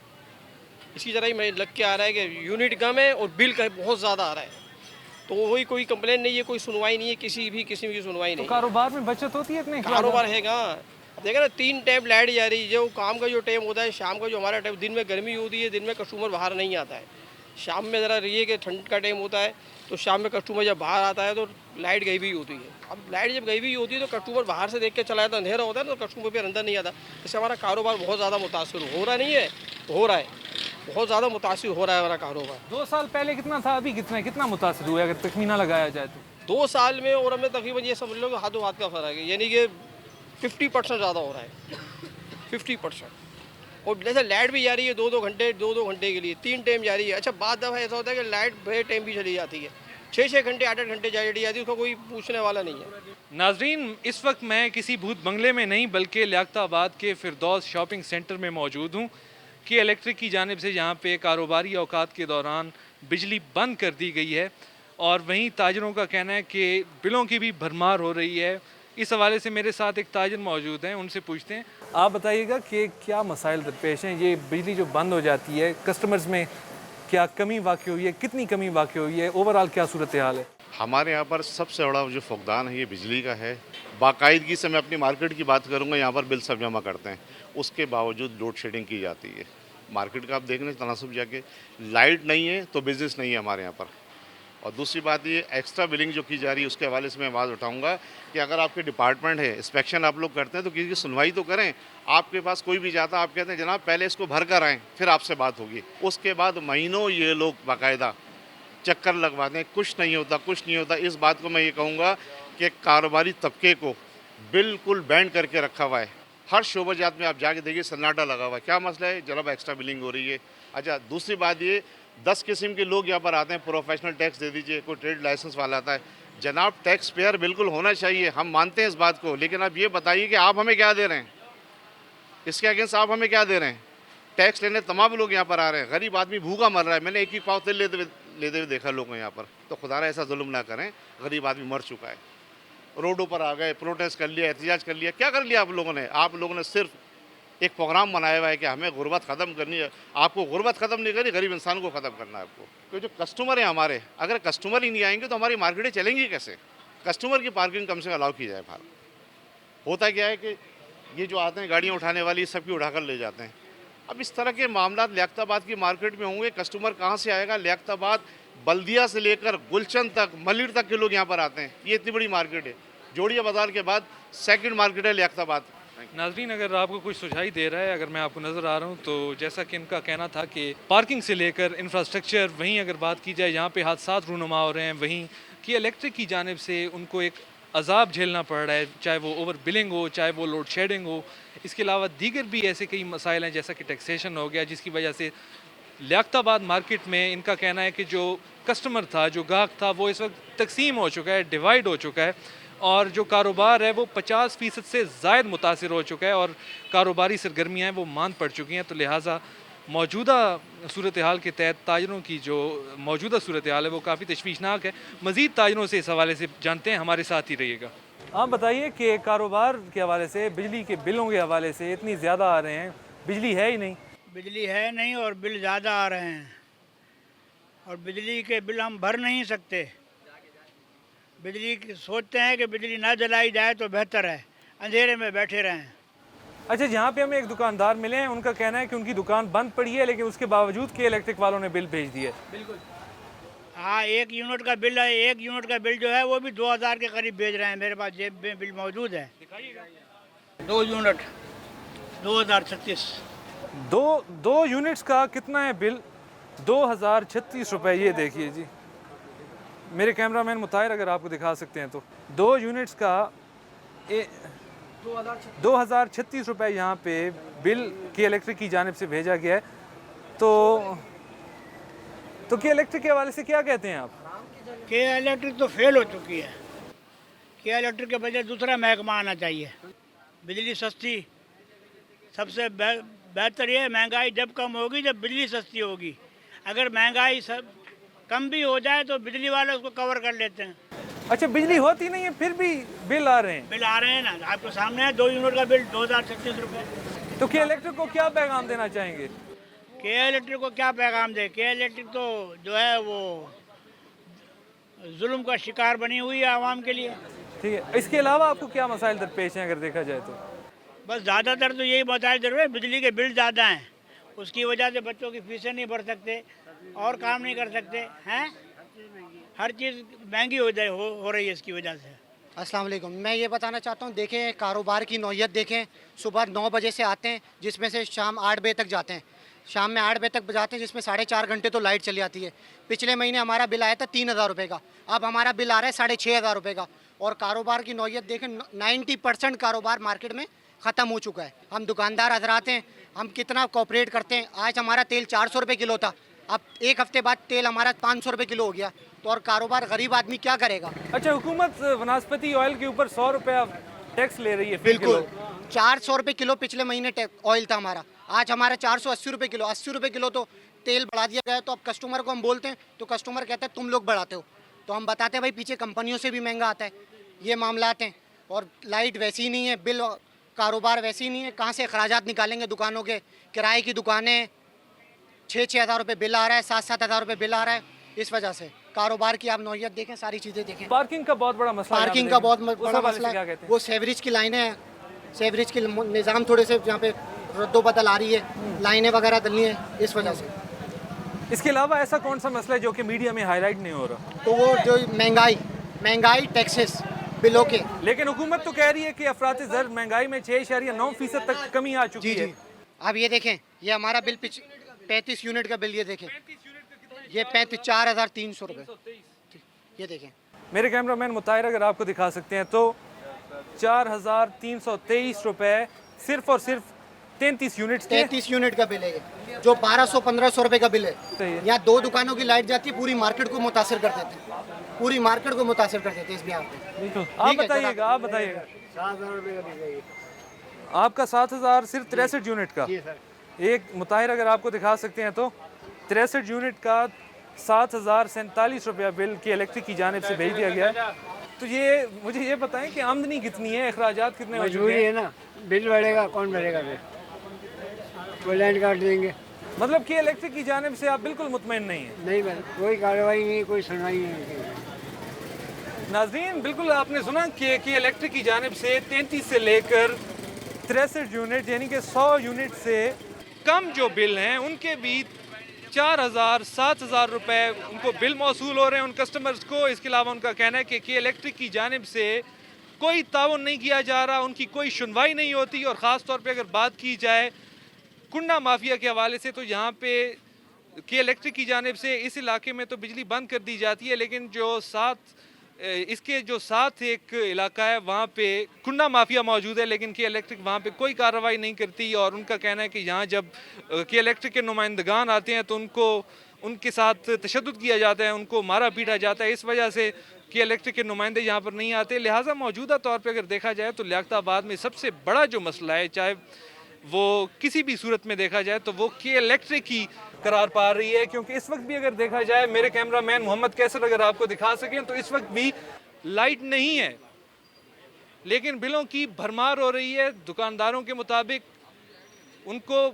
इसी तरह ही लग के आ रहा है कि यूनिट कम है और बिल का बहुत ज़्यादा आ रहा है। तो वही कोई कंप्लेन नहीं है, कोई सुनवाई नहीं है, किसी भी किस्म की सुनवाई नहीं। कारोबार में बचत होती है इतने? कारोबार है कहाँ? अब देखा ना, 3 टाइम लाइट जा रही है। जो काम का जो टाइम होता है, शाम का जो हमारा टाइम, दिन में गर्मी होती है, दिन में कस्टमर बाहर नहीं आता है। शाम में ज़रा रही है कि ठंड का टाइम होता है, तो शाम में कस्टमर जब बाहर आता है तो लाइट गई हुई होती है। अब लाइट जब गई हुई होती है तो कस्टमर बाहर से देख के चला जाता है, अंधेरा होता है तो कस्टमर फिर अंदर नहीं आता। इससे हमारा कारोबार बहुत ज़्यादा मुतासिर हो रहा नहीं है, हो रहा है, बहुत ज़्यादा मुतासिर हो रहा है हमारा कारोबार। 2 साल पहले कितना था, अभी कितना मुतासिर हुआ अगर तखमीना लगाया जाए तो? 2 साल में और हमें तकरीबन ये समझ लो कि हाथों हाथ का फ़र्क है, यानी कि 50% ज़्यादा हो रहा है, 50%। और जैसे लाइट भी जा रही है 2-2 घंटे, 2-2 घंटे के लिए 3 टाइम जा रही है। अच्छा, बाद दफ़ा ऐसा होता है कि लाइट बे टाइम भी चली जाती है, 6-6 घंटे, 8-8 घंटे चली जाती है, उसका कोई पूछने वाला नहीं है। नाजरीन, इस वक्त मैं किसी भूत बंगले में नहीं बल्कि लियाकताबाद के फिरदौस शॉपिंग सेंटर में मौजूद हूँ कि इलेक्ट्रिक की जानिब से यहाँ पे कारोबारी औकात के दौरान बिजली बंद कर दी गई है और वहीं ताजरों का कहना है कि बिलों की भी भरमार हो रही है। इस हवाले से मेरे साथ एक ताजर मौजूद हैं, उनसे पूछते हैं। आप बताइएगा कि क्या मसाइल दरपेश हैं, ये बिजली जो बंद हो जाती है, कस्टमर्स में क्या कमी वाक़ई हुई है, कितनी कमी वाक़ई हुई है, ओवरऑल क्या सूरत हाल है? हमारे यहाँ पर सबसे बड़ा जो फुकदान है ये बिजली का है। बाकायदगी से मैं अपनी मार्केट की बात करूँगा, यहाँ पर बिल सब जमा करते हैं, उसके बावजूद लोड शेडिंग की जाती है। मार्केट का आप देख लें तनासुब जाके, लाइट नहीं है तो बिज़नेस नहीं है हमारे यहाँ पर। और दूसरी बात ये एक्स्ट्रा बिलिंग जो की जा रही है उसके हवाले से मैं आवाज़ उठाऊंगा कि अगर आपके डिपार्टमेंट है, इंस्पेक्शन आप लोग करते हैं तो किसी की सुनवाई तो करें। आपके पास कोई भी जाता, आप कहते हैं जनाब पहले इसको भर कर आएँ फिर आपसे बात होगी, उसके बाद महीनों ये लोग बाकायदा चक्कर लगवाते हैं, कुछ नहीं होता। इस बात को मैं ये कहूँगा कि कारोबारी तबके को बिल्कुल बैंड करके रखा हुआ है। हर शोबाजात में आप जाके देखिए सन्नाटा लगा हुआ है। क्या मसला है? जनाब एक्स्ट्रा बिलिंग हो रही है। अच्छा, दूसरी बात ये 10 किस्म के लोग यहाँ पर आते हैं, प्रोफेशनल टैक्स दे दीजिए, कोई ट्रेड लाइसेंस वाला आता है। जनाब टैक्स पेयर बिल्कुल होना चाहिए, हम मानते हैं इस बात को, लेकिन आप ये बताइए कि आप हमें क्या दे रहे हैं, इसके अगेंस्ट आप हमें क्या दे रहे हैं? टैक्स लेने तमाम लोग यहाँ पर आ रहे हैं, गरीब आदमी भूखा मर रहा है। मैंने एक पाव तेल लेते हुए देखा लोगों यहाँ पर। तो खुदा ऐसा जुल्म ना करें, गरीब आदमी मर चुका है, रोडों पर आ गए, प्रोटेस्ट कर लिया, एहतजाज कर लिया। क्या कर लिया आप लोगों ने? आप लोगों ने सिर्फ एक प्रोग्राम बनाया हुआ है कि हमें गुर्बत ख़त्म करनी है। आपको गुर्बत ख़त्म नहीं करनी, गरीब इंसान को ख़त्म करना है आपको। तो जो कस्टमर हैं हमारे, अगर कस्टमर ही नहीं आएंगे तो हमारी मार्केटें चलेंगी कैसे? कस्टमर की पार्किंग कम से कम अलाउ की जाए बाहर। होता क्या है कि ये जो आते हैं गाड़ियाँ उठाने वाली, सबकी उठा कर ले जाते हैं। अब इस तरह के मामला लियाकताबाद की मार्केट में होंगे, कस्टमर कहाँ से आएगा? लियाकताबाद बल्दिया से लेकर गुलशन तक, मलिर तक के लोग यहाँ पर आते हैं। ये इतनी बड़ी मार्केट है, जोड़िया बाज़ार के बाद सेकंड मार्केट है लियाकताबाद। नाज़रीन, अगर आपको कुछ सुझाई दे रहा है, अगर मैं आपको नज़र आ रहा हूँ, तो जैसा कि इनका कहना था कि पार्किंग से लेकर इंफ्रास्ट्रक्चर, वहीं अगर बात की जाए यहाँ पे हादसात रूनुमा हो रहे हैं, वहीं कि इलेक्ट्रिक की जानिब से उनको एक अजाब झेलना पड़ रहा है, चाहे वो ओवर बिलिंग हो, चाहे वो लोड शेडिंग हो। इसके अलावा दीगर भी ऐसे कई मसाइल हैं, जैसा कि टैक्सेशन हो गया, जिसकी वजह से लियाकताबाद मार्केट में इनका कहना है कि जो कस्टमर था, जो गाहक था, वो इस वक्त तकसीम हो चुका है, डिवाइड हो चुका है और जो कारोबार है वो 50% से ज़ायद मुतासिर हो चुका है और कारोबारी सरगर्मियाँ हैं वो मांद पड़ चुकी हैं। तो लिहाजा मौजूदा सूरत हाल के तहत ताजरों की जो मौजूदा सूरत हाल है वो काफ़ी तशवीशनाक है। मज़ीद ताजरों से इस हवाले से जानते हैं, हमारे साथ ही रहिएगा। आप बताइए कि कारोबार के हवाले से, बिजली के बिलों के हवाले से इतनी ज़्यादा आ रहे हैं, बिजली है ही नहीं। बिजली है नहीं और बिल ज़्यादा आ रहे हैं और बिजली के बिल हम भर नहीं सकते। बिजली सोचते हैं कि बिजली ना जलाई जाए तो बेहतर है, अंधेरे में बैठे रहें। अच्छा, जहाँ पे हमें एक दुकानदार मिले हैं, उनका कहना है कि उनकी दुकान बंद पड़ी है लेकिन उसके बावजूद के इलेक्ट्रिक वालों ने बिल भेज दिया। बिल्कुल। हाँ, 1 यूनिट का बिल है, 1 यूनिट का बिल जो है वो भी 2000 के करीब भेज रहे हैं। मेरे पास जेब में बिल मौजूद है। 2 यूनिट 2036। दो यूनिट्स का कितना है बिल? 2036 रुपये। ये देखिए जी, मेरे कैमरामैन मुताहिर अगर आपको दिखा सकते हैं तो 2 यूनिट्स का 2036 रुपये यहाँ पे बिल की इलेक्ट्रिक की जानिब से भेजा गया है। तो की इलेक्ट्रिक के हवाले से क्या कहते हैं आप? के इलेक्ट्रिक तो फेल हो चुकी है। के इलेक्ट्रिक के बजाय दूसरा महकमा आना चाहिए। बिजली सस्ती, सबसे बेहतर ये है, महंगाई जब कम होगी जब बिजली सस्ती होगी। अगर महंगाई सब कम भी हो जाए तो बिजली वाले उसको कवर कर लेते हैं। अच्छा, बिजली होती नहीं है फिर भी बिल आ रहे हैं? बिल आ रहे हैं ना, आपके सामने है। 2 यूनिट का बिल 2036 रुपये। तो के इलेक्ट्रिक को क्या पैगाम देना चाहेंगे? के इलेक्ट्रिक को क्या पैगाम दे? के इलेक्ट्रिक तो जो है वो जुल्म का शिकार बनी हुई है आवाम के लिए। ठीक है, इसके अलावा आपको क्या मसाइल दरपेश हैं अगर देखा जाए तो? बस ज़्यादातर तो यही बताया जरूर है, बिजली के बिल ज़्यादा हैं, उसकी वजह से बच्चों की फीसें नहीं भर सकते और काम नहीं कर सकते हैं। हर चीज़ महंगी हो रही है इसकी वजह से। अस्सलाम वालेकुम। मैं ये बताना चाहता हूँ, देखें कारोबार की नौयत देखें। सुबह 9 बजे से आते हैं जिसमें से शाम 8 बजे तक जाते हैं। शाम में 8 बजे तक जाते हैं जिसमें 4.5 घंटे तो लाइट चली जाती है। पिछले महीने हमारा बिल आया था 3000 रुपये का, अब हमारा बिल आ रहा है 6500 रुपये का। और कारोबार की नौयत देखें, 90% कारोबार मार्केट में ख़त्म हो चुका है। हम दुकानदार हजरात हैं, हम कितना कोऑपरेट करते हैं। आज हमारा तेल 400 रुपये किलो था, अब एक हफ्ते बाद तेल हमारा 500 रुपये किलो हो गया। तो और कारोबार गरीब आदमी क्या करेगा? अच्छा, हुकूमत वनस्पति ऑयल के ऊपर 100 रुपया टैक्स ले रही है। बिल्कुल, 400 रुपये किलो पिछले महीने ऑयल था हमारा, आज हमारा 480 रुपये किलो। 80 रुपये किलो तो तेल बढ़ा दिया गया है। तो अब कस्टमर को हम बोलते हैं तो कस्टमर कहता है तुम लोग बढ़ाते हो। तो हम बताते हैं भाई पीछे कंपनियों से भी महंगा आता है, ये मामलात हैं। और लाइट वैसी ही नहीं है, बिल कारोबार वैसी ही नहीं है। कहाँ से अखराजात निकालेंगे दुकानों के? किराए की दुकानें 6-6 हज़ार रुपये बिल आ रहा है, 7-7 हज़ार रुपये बिल आ रहा है। इस वजह से कारोबार की आप नौयत देखें, सारी चीज़ें देखें। पार्किंग का बहुत बड़ा मसला, पार्किंग का बहुत बड़ा मसला है। वो सेवरेज की लाइनें हैं, सेवरेज के निज़ाम थोड़े से यहाँ पे रद्दोबदल आ रही है, लाइनें वगैरह डलनी है, इस वजह से। इसके अलावा ऐसा कौन सा मसला है जो कि मीडिया में हाईलाइट नहीं हो रहा? तो वो जो महंगाई टैक्सेस बिलों के। लेकिन हुकूमत तो कह रही है कि अफराती ज़र महंगाई में 6.9% तक कमी आ चुकी है। अब ये देखें, ये हमारा बिल 35 यूनिट का बिल, ये देखें, ये 4,300 रुपये। ये देखें, मेरे कैमरामैन मुताहिर अगर आपको दिखा सकते हैं तो 4,323 रुपये सिर्फ और सिर्फ 33 यूनिट 33 यूनिट का बिल है, जो 1200-1500 रुपये का बिल है। यहाँ 2 दुकानों की लाइट जाती है, पूरी मार्केट को मुतासिर कर देते हैं, पूरी मार्केट को मुतासिर कर देते हैं इस बिहार पे। आप बताइएगा, आप बताइएगा। 7,000 रुपये का बिल है आपका 7,000 सिर्फ 63 यूनिट का। एक मुताहिर अगर आपको दिखा सकते हैं तो 63 यूनिट का 7,047 रुपया बिल की इलेक्ट्रिक की जानिब से भेज दिया गया है। तो ये मुझे ये बताएं कि आमदनी कितनी है, अखराजात कितने हो चुके हैं? है ना, बिल बढ़ेगा, कौन भरेगा फिर? वो लाइन काट देंगे। मतलब कि इलेक्ट्रिक की जानिब से आप बिल्कुल मुतमईन नहीं है? नहीं भाई, कोई कार्रवाई नहीं, कोई सुनवाई नहीं। नाज़रीन, बिल्कुल आपने सुना कि इलेक्ट्रिक की जानिब से 33 से लेकर 63 यूनिट यानी कि 100 यूनिट से कम जो बिल हैं उनके भी 4,000-7,000 रुपये उनको बिल मौसूल हो रहे हैं उन कस्टमर्स को। इसके अलावा उनका कहना है कि इलेक्ट्रिक की जानिब से कोई ताउन नहीं किया जा रहा, उनकी कोई सुनवाई नहीं होती। और ख़ास तौर पे अगर बात की जाए कुंडा माफिया के हवाले से तो यहाँ पे के इलेक्ट्रिक की जानिब से इस इलाके में तो बिजली बंद कर दी जाती है, लेकिन इसके जो साथ एक इलाका है वहाँ पे कुंडा माफिया मौजूद है, लेकिन के इलेक्ट्रिक वहाँ पे कोई कार्रवाई नहीं करती। और उनका कहना है कि यहाँ जब के इलेक्ट्रिक के नुमाइंदगान आते हैं तो उनके साथ तशद्दुद किया जाता है, उनको मारा पीटा जाता है। इस वजह से के इलेक्ट्रिक के नुमाइंदे यहाँ पर नहीं आते। लिहाजा मौजूदा तौर पर अगर देखा जाए तो लियाकताबाद में सबसे बड़ा जो मसला है, चाहे वो किसी भी सूरत में देखा जाए, तो वो के इलेक्ट्रिक ही करार पा रही है। क्योंकि इस वक्त भी अगर देखा जाए, मेरे कैमरामैन मोहम्मद कैसर अगर आपको दिखा सकें तो इस वक्त भी लाइट नहीं है, लेकिन बिलों की भरमार हो रही है। दुकानदारों के मुताबिक उनको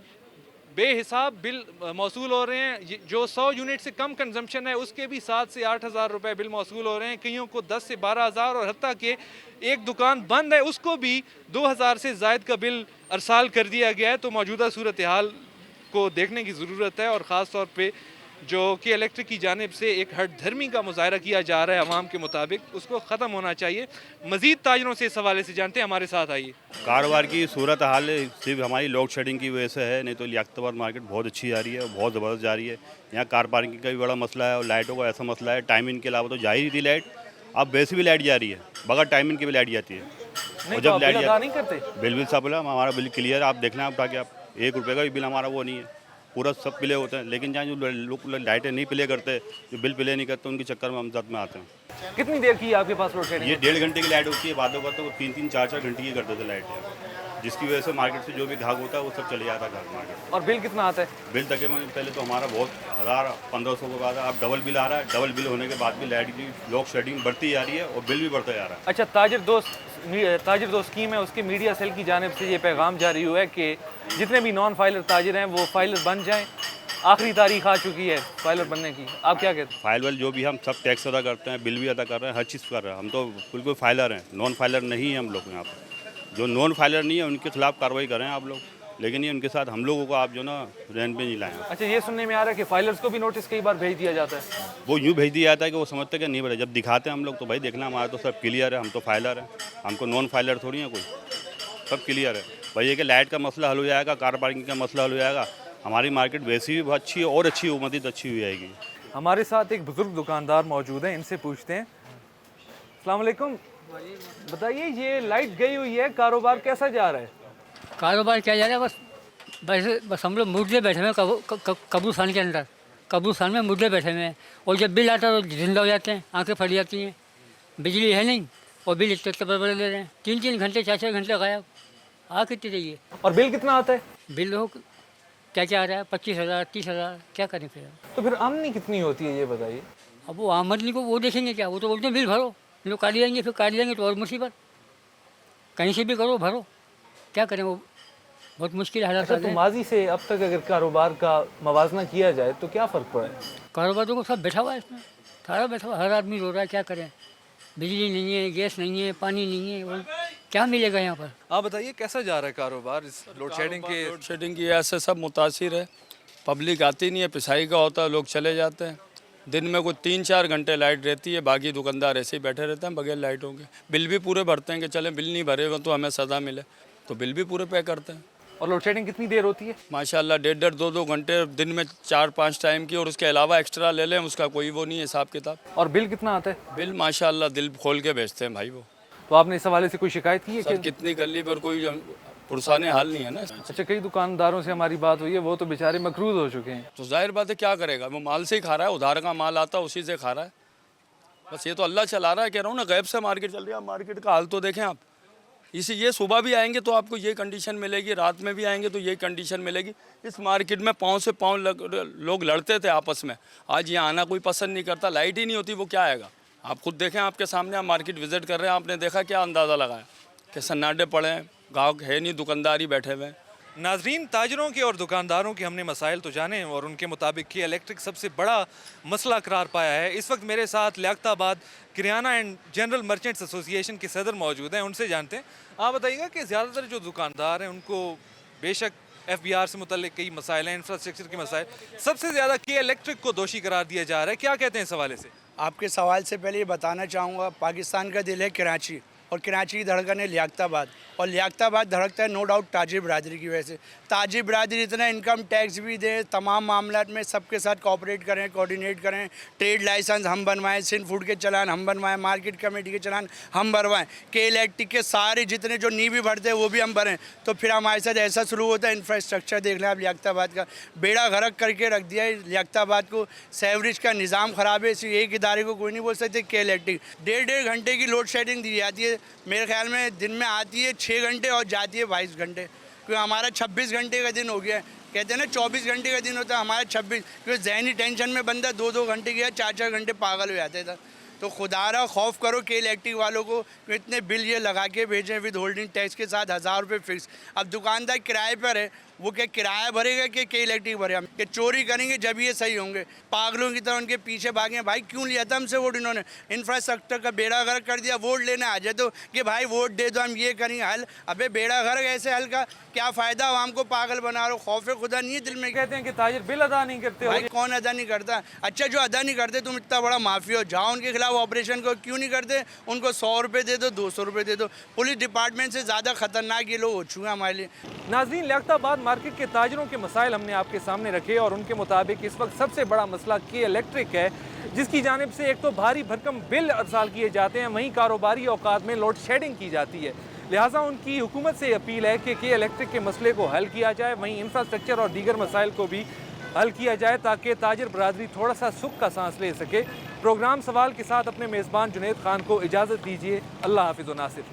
बेहिसाब बिल मौसूल हो रहे हैं। जो 100 यूनिट से कम कंजम्पशन है उसके भी 7 से 8 हज़ार रुपये बिल मौसूल हो रहे हैं, कईयों को 10 से 12 हज़ार, और हत्ता कि एक दुकान बंद है उसको भी 2,000 से ज़ायद का बिल अरसाल कर दिया गया है। तो मौजूदा सूरत हाल को देखने की ज़रूरत है और ख़ास तौर पे जो कि इलेक्ट्रिक की जानिब से एक हट धर्मी का मुजाहरा किया जा रहा है अवाम के मुताबिक, उसको ख़त्म होना चाहिए। मज़ीद ताजरों से इस हवाले से जानते हैं, हमारे साथ आइए। कारोबार की सूरत हाल सिर्फ हमारी लोड शेडिंग की वजह से है, नहीं तो लियाकताबाद मार्केट बहुत अच्छी जा रही है और बहुत ज़बरदस्त जा रही है। यहाँ कार पार्किंग का भी बड़ा मसला है और लाइटों का ऐसा मसला है, टाइमिंग के अलावा तो जा ही नहीं थी लाइट, अब वैसे भी लाइट जा रही है, बगैर टाइमिंग की भी लाइट जाती है। और जब लाइट नहीं करते बिल सब हमारा बिल क्लियर है, आप देख लें आप ताकि आप 1 रुपये का भी बिल हमारा वो नहीं है, पूरा सब प्ले होते हैं। लेकिन जहाँ जो लोग लाइटें नहीं प्ले करते, जो बिल प्ले नहीं करते, उनके चक्कर में हम साथ में आते हैं। कितनी देर की है आपके पास लोड शेडिंग? ये 1.5 घंटे की लाइट होती है, बातों का तो 3-3, 4-4 घंटे की करते थे लाइट, जिसकी वजह से मार्केट से जो भी घाघ होता है वो सब चले जाता है घर मार्केट। और बिल कितना आता है? बिल तकरीबन पहले तो हमारा बहुत 1000-1500 के बाद अब डबल बिल आ रहा है, डबल बिल होने के बाद भी लाइट की लोड शेडिंग बढ़ती जा रही है और बिल भी बढ़ता जा रहा है। अच्छा, ताजिर दोस्त स्कीम है, उसके मीडिया सेल की जानिब से ये पैगाम जारी हुआ है कि जितने भी नॉन फाइलर ताजिर हैं वो फाइलर बन जाएं, आखिरी तारीख आ चुकी है फाइलर बनने की, आप क्या कहते हैं? फाइल वाल जो भी हम सब टैक्स अदा करते हैं, बिल भी अदा कर रहे हैं, हर चीज़ कर रहे हैं, हम तो बिल्कुल फाइलर हैं, नॉन फाइलर नहीं है हम लोग यहाँ पर। जो नॉन फाइलर नहीं है उनके खिलाफ कार्रवाई करें आप लोग, लेकिन ये उनके साथ हम लोगों को आप जो ना रैन पे नहीं लाएं। अच्छा, ये सुनने में आ रहा है कि फाइलर्स को भी नोटिस कई बार भेज दिया जाता है। वो यूँ भेज दिया जाता है कि वो समझते हैं कि नहीं, बड़े जब दिखाते हैं हम लोग तो भाई देखना हमारा तो सब क्लियर है, हम तो फाइलर हैं, हमको नॉन फाइलर थोड़ी है कोई, सब क्लियर है। भाई ये कि लाइट का मसला हल हो जाएगा, कार पार्किंग का मसला हल हो जाएगा, हमारी मार्केट वैसी भी बहुत अच्छी है और अच्छी मज़ीद अच्छी हो जाएगी। हमारे साथ एक बुजुर्ग दुकानदार मौजूद हैं, इनसे पूछते हैं। अस्सलाम वालेकुम, बताइए ये लाइट गई हुई है, कारोबार कैसा जा रहा है? कारोबार क्या जा रहा है, बस हम लोग मुर्दे बैठे हुए हैं कब्रिस्तान के अंदर, कब्रिस्तान में मुर्दे बैठे हुए हैं, और जब बिल आता है तो जिंदा हो जाते हैं, आंखें फट जाती हैं, बिजली है नहीं और बिल इतने बड़े ले रहे हैं, 3-3 घंटे 4-4 घंटे गायब, आ कितनी रहिए। और बिल कितना आता है? बिल हो क्या आ रहा है, 25,000 30,000, क्या करें फिर? तो फिर आमदनी कितनी होती है ये बताइए? अब वो आमदनी को वो देखेंगे क्या, वो तो बोलते हैं बिल भरो, लोग काट जाएंगे, फिर काट जाएंगे तो और मुसीबत, कहीं से भी करो भरो, क्या करें, वो बहुत मुश्किल हालात। अच्छा, तो माजी से अब तक अगर कारोबार का मवाजना किया जाए तो क्या फ़र्क पड़ा है? कारोबार तो सब बैठा हुआ है इसमें, सारा बैठा हुआ, हर आदमी रो रहा है, क्या करें, बिजली नहीं है, गैस नहीं है, पानी नहीं है, वो क्या मिलेगा यहाँ पर? आप बताइए कैसा जा रहा है कारोबार इस लोड शेडिंग की ऐसे सब मुतासिर है, पब्लिक आती नहीं है, पिसाई का होता है, लोग चले जाते हैं, दिन में कुछ 3-4 घंटे लाइट रहती है, बाकी दुकानदार ऐसे ही बैठे रहते हैं बगैर लाइटों के। बिल भी पूरे भरते हैं कि चलें बिल नहीं भरे हुए तो हमें सज़ा मिले, तो बिल भी पूरे पे करते हैं। और लोड शेडिंग कितनी देर होती है? माशाल्लाह 1.5 2 घंटे दिन में 4-5 टाइम की, और उसके अलावा एक्स्ट्रा ले लें उसका कोई वो नहीं है हिसाब किताब। और बिल कितना आता है? बिल माशाल्लाह दिल खोल के बेचते हैं भाई वो। तो आपने इस हवाले से कोई शिकायत की है? सर कितनी कर ली पर कोई पुरसाने हाल नहीं है ना। अच्छा, कई दुकानदारों से हमारी बात हुई है, वो तो बेचारे मकरूज हो चुके हैं। तो जाहिर बात है क्या करेगा, वो माल से ही खा रहा है, उधार का माल आता है उसी से खा रहा है, बस ये तो अल्लाह चला रहा है, कह रहा हूँ ना, गैब से मार्केट चल रही है। मार्केट का हाल तो देखें आप, इसी ये सुबह भी आएंगे तो आपको ये कंडीशन मिलेगी, रात में भी आएंगे तो ये कंडीशन मिलेगी। इस मार्केट में पाँव से पाँव लोग लड़ते थे आपस में, आज यहाँ आना कोई पसंद नहीं करता, लाइट ही नहीं होती, वो क्या आएगा? आप खुद देखें, आपके सामने आप मार्केट विजिट कर रहे हैं, आपने देखा क्या अंदाज़ा लगाया कि सन्नाटे पड़े हैं, गाँव है नहीं, दुकानदार ही बैठे हुए हैं। नाजरीन, ताजरों के और दुकानदारों के हमने मसाइल तो जाने और उनके मुताबिक कि इलेक्ट्रिक सबसे बड़ा मसला करार पाया है। इस वक्त मेरे साथ लियाकताबाद किराना एंड जनरल मर्चेंट्स एसोसिएशन के सदर मौजूद हैं, उनसे जानते हैं। आप बताइएगा कि ज़्यादातर जो दुकानदार हैं उनको बेशक FBR से मुतल्लिक कई मसाइल हैं, इंफ्रास्ट्रक्चर के मसाइल, सबसे ज़्यादा के इलेक्ट्रिक को दोषी करार दिया जा रहा है, क्या कहते हैं इस हवाले से? आपके सवाल से पहले ये बताना चाहूँगा, पाकिस्तान का दिल है कराची और कराची की धड़कन है लियाकताबाद, और लियाकताबाद धड़कता है नो डाउट ताजिर बरादरी की वजह से। ताजिर बरादरी इतना इनकम टैक्स भी दे, तमाम मामला में सबके साथ कोऑपरेट करें, कोऑर्डिनेट करें, ट्रेड लाइसेंस हम बनवाएं, सिंध फूड के चलान हम बनवाएं, मार्केट कमेटी के चलान हम भरवाएं, के इलेक्ट्रिक के सारे जितने जो नी भी भरते हैं वो भी हम भरें, तो फिर हमारे साथ ऐसा शुरू होता है। इंफ्रास्ट्रक्चर देख लें आप, लियाकताबाद का बेड़ा गर्क करके रख दिया है लियाकताबाद को, सेवरेज का निज़ाम ख़राब है, इसी एक इदारे को कोई नहीं बोल सकते। के इलेक्ट्रिक 1.5 घंटे की लोड शेडिंग दी जाती है, मेरे ख्याल में दिन में आती है 6 घंटे और जाती है 22 घंटे, क्योंकि हमारा 26 घंटे का दिन हो गया है। कहते हैं ना 24 घंटे का दिन होता है, हमारा 26, क्योंकि जहनी टेंशन में बंदा 2-2 घंटे गया, 4-4 घंटे पागल हो जाते था। तो खुदारा खौफ करो के इलेक्ट्रिक वालों को, इतने बिल ये लगा के भेजें विद होल्डिंग टैक्स के साथ 1000 रुपये फिक्स। अब दुकानदार किराए पर है, वो क्या किराया भरेगा कि इलेक्ट्रिक भरेगा, कि चोरी करेंगे जब ये सही होंगे। पागलों की तरह उनके पीछे भागे। भाई क्यों लिया था हमसे वोट इन्होंने? इंफ्रास्ट्रक्चर का बेड़ा गर्क कर दिया। वोट लेने आ जाए तो कि भाई वोट दे दो हम ये करेंगे हल। अबे बेड़ा गर्क ऐसे हल का क्या फ़ायदा? आवाम को पागल बना रहे हो। खौफ खुदा नहीं है दिल में? कहते हैं कि ताजिर बिल अदा नहीं करते। भाई कौन अदा नहीं करता? अच्छा जो अदा नहीं करते, तुम इतना बड़ा माफिया हो, जाओ उनके खिलाफ ऑपरेशन को। क्यों नहीं करते? उनको 100 रुपये दे दो, 200 रुपये दे दो। पुलिस डिपार्टमेंट से ज़्यादा खतरनाक ये लोग हो चुके हैं हमारे लिए। नाज़रीन, लियाकताबाद मार्केट के ताजरों के मसाइल हमने आपके सामने रखे और उनके मुताबिक इस वक्त सबसे बड़ा मसला के इलेक्ट्रिक है, जिसकी जानिब से एक तो भारी भरकम बिल अरसाल किए जाते हैं, वहीं कारोबारी औकात में लोड शेडिंग की जाती है। लिहाजा उनकी हुकूमत से अपील है कि के इलेक्ट्रिक के मसले को हल किया जाए, वहीं इंफ्रास्ट्रक्चर और दीगर मसाइल को भी हल किया जाए ताकि ताजिर बरादरी थोड़ा सा सुख का सांस ले सके। प्रोग्राम सवाल के साथ अपने मेज़बान जुनैद खान को इजाज़त दीजिए। अल्लाह हाफिज़ व नासिर।